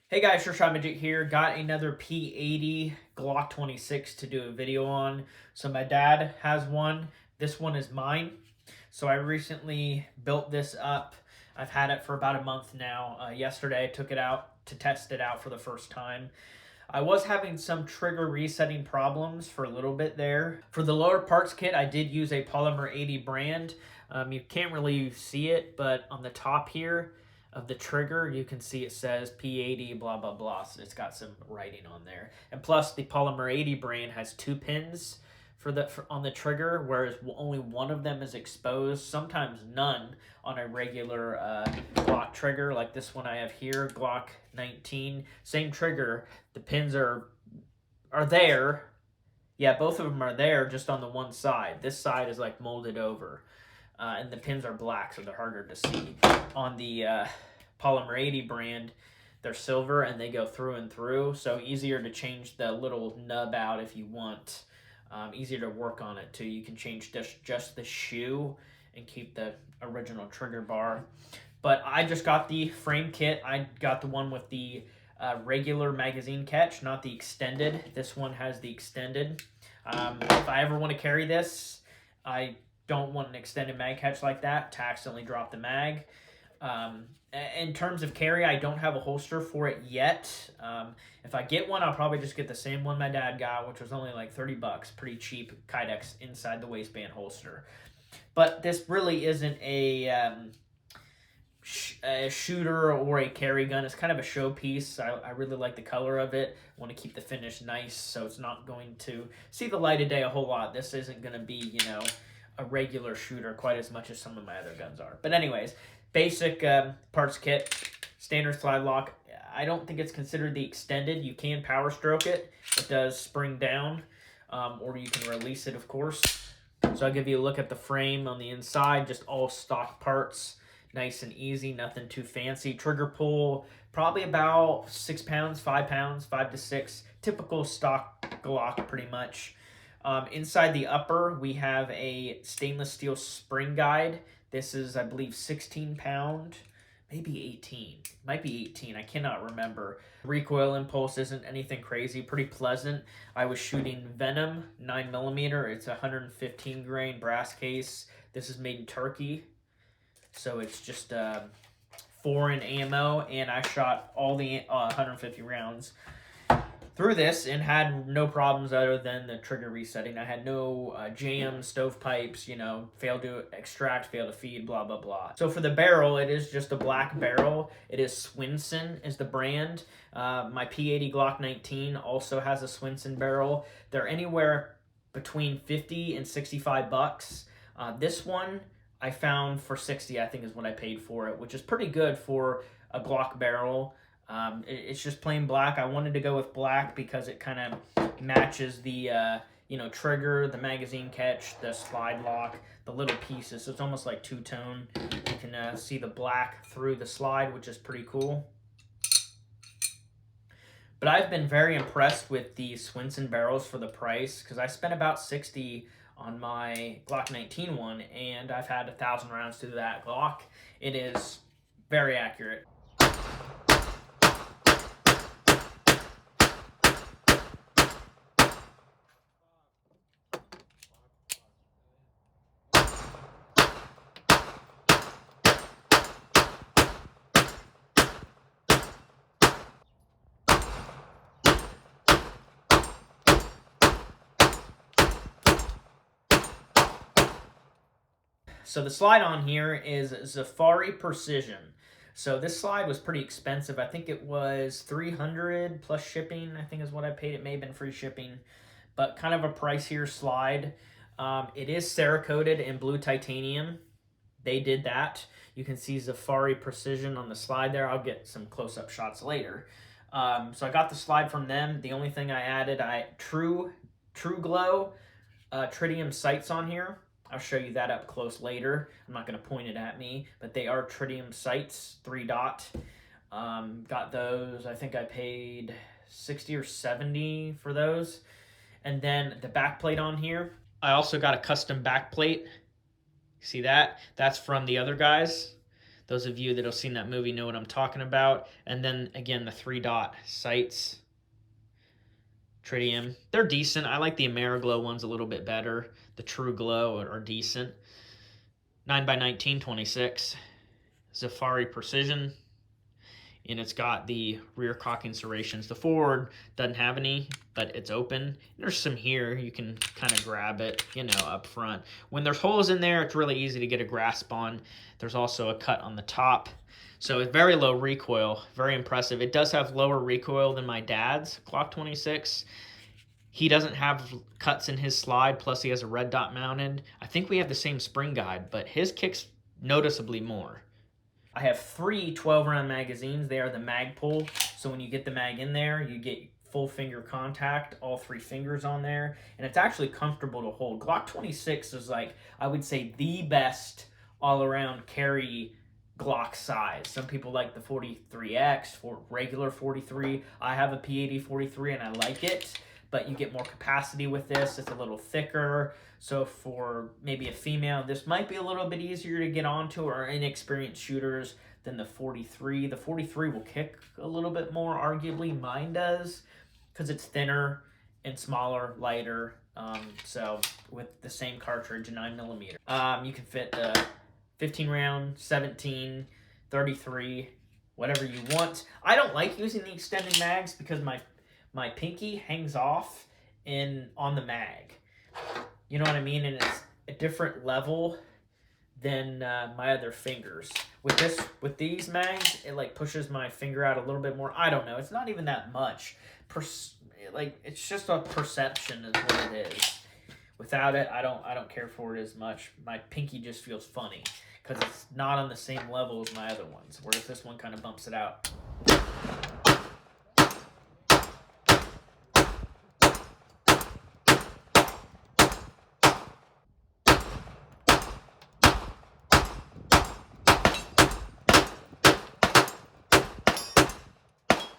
Hey guys, Shot Magic here. Got another P80 Glock 26 to do a video on. So my dad has one. This one is mine. So I recently built this up. I've had it for about a month now. Yesterday I took it out to test it out for the first time. I was having some trigger resetting problems for a little bit there. For the lower parts kit, I did use a Polymer 80 brand. You can't really see it, but on the top here of the trigger, you can see it says P80 blah blah blah. So it's got some writing on there. And plus, the Polymer 80 brand has 2 pins on the trigger, whereas only one of them is exposed. Sometimes none on a regular Glock trigger, like this one I have here, Glock 19. Same trigger. The pins are there. Yeah, both of them are there, just on the one side. This side is like molded over, and the pins are black, so they're harder to see. On the Polymer 80 brand, they're silver and they go through and through, so easier to change the little nub out if you want. Easier to work on it too. You can change just the shoe and keep the original trigger bar. But I just got the frame kit. I got the one with the regular magazine catch, not the extended. This one has the extended. If I ever want to carry this, I don't want an extended mag catch like that to accidentally drop the mag. In terms of carry, I don't have a holster for it yet. If I get one, I'll probably just get the same one my dad got, which was only like 30 bucks. Pretty cheap Kydex inside the waistband holster. But this really isn't a shooter or a carry gun. It's kind of a showpiece. I really like the color of it. I want to keep the finish nice, so it's not going to see the light of day a whole lot. This isn't going to be, a regular shooter quite as much as some of my other guns are. But anyways, basic parts kit, standard slide lock. I don't think it's considered the extended. You can power stroke it. It does spring down, or you can release it, of course. So I'll give you a look at the frame on the inside, just all stock parts. Nice and easy, nothing too fancy. Trigger pull, probably about 6 pounds, 5 pounds, 5 to 6. Typical stock Glock, pretty much. Inside the upper, we have a stainless steel spring guide. This is, I believe, 16 pound, maybe 18. Might be 18, I cannot remember. Recoil impulse isn't anything crazy, pretty pleasant. I was shooting Venom 9mm. It's a 115 grain brass case. This is made in Turkey, so it's just foreign ammo, and I shot all the 150 rounds through this and had no problems other than the trigger resetting. I had no jams, stovepipes, failed to extract, failed to feed, blah, blah, blah. So for the barrel, it is just a black barrel. It is Swinson is the brand. My P80 Glock 19 also has a Swinson barrel. They're anywhere between 50 and 65 bucks. This one I found for 60, I think is what I paid for it, which is pretty good for a Glock barrel. It's just plain black. I wanted to go with black because it kind of matches the trigger, the magazine catch, the slide lock, the little pieces. So it's almost like two-tone. You can see the black through the slide, which is pretty cool. But I've been very impressed with the Swinson barrels for the price, because I spent about 60 on my Glock 19 one, and I've had 1,000 rounds through that Glock. It is very accurate. So the slide on here is Zaffiri Precision. So this slide was pretty expensive. I think it was $300 plus shipping, I think is what I paid. It may have been free shipping, but kind of a pricier slide. It is Cerakoted in blue titanium. They did that. You can see Zaffiri Precision on the slide there. I'll get some close-up shots later. So I got the slide from them. The only thing I added, True Glow tritium sights on here. I'll show you that up close later. I'm not going to point it at me, but they are tritium sights, 3-dot. Got those. I think I paid 60 or 70 for those. And then the back plate on here, I also got a custom back plate. See that? That's from the other guys. Those of you that have seen that movie know what I'm talking about. And then again, the 3-dot sights, tritium. They're decent. I like the Ameriglow ones a little bit better. The True Glow are decent. 9x19, 26. Zaffiri Precision. And it's got the rear cocking serrations. The forward doesn't have any, but it's open. There's some here. You can kind of grab it, you know, up front. When there's holes in there, it's really easy to get a grasp on. There's also a cut on the top. So it's very low recoil, very impressive. It does have lower recoil than my dad's Glock 26. He doesn't have cuts in his slide, plus he has a red dot mounted. I think we have the same spring guide, but his kicks noticeably more. I have 3 12-round magazines. They are the Magpul. So when you get the mag in there, you get full finger contact, all 3 fingers on there. And it's actually comfortable to hold. Glock 26 is like, I would say, the best all-around carry Glock size. Some people like the 43X, for regular 43. I have a P80 43 and I like it. But you get more capacity with this. It's a little thicker. So for maybe a female, this might be a little bit easier to get onto, or inexperienced shooters, than the 43. The 43 will kick a little bit more, arguably. Mine does, because it's thinner and smaller, lighter. So with the same cartridge, 9mm. You can fit the 15 round, 17, 33, whatever you want. I don't like using the extended mags because my pinky hangs off on the mag. You know what I mean? And it's a different level than my other fingers. With these mags, it like pushes my finger out a little bit more. I don't know. It's not even that much. It's just a perception is what it is. Without it, I don't care for it as much. My pinky just feels funny because it's not on the same level as my other ones. Whereas this one kind of bumps it out.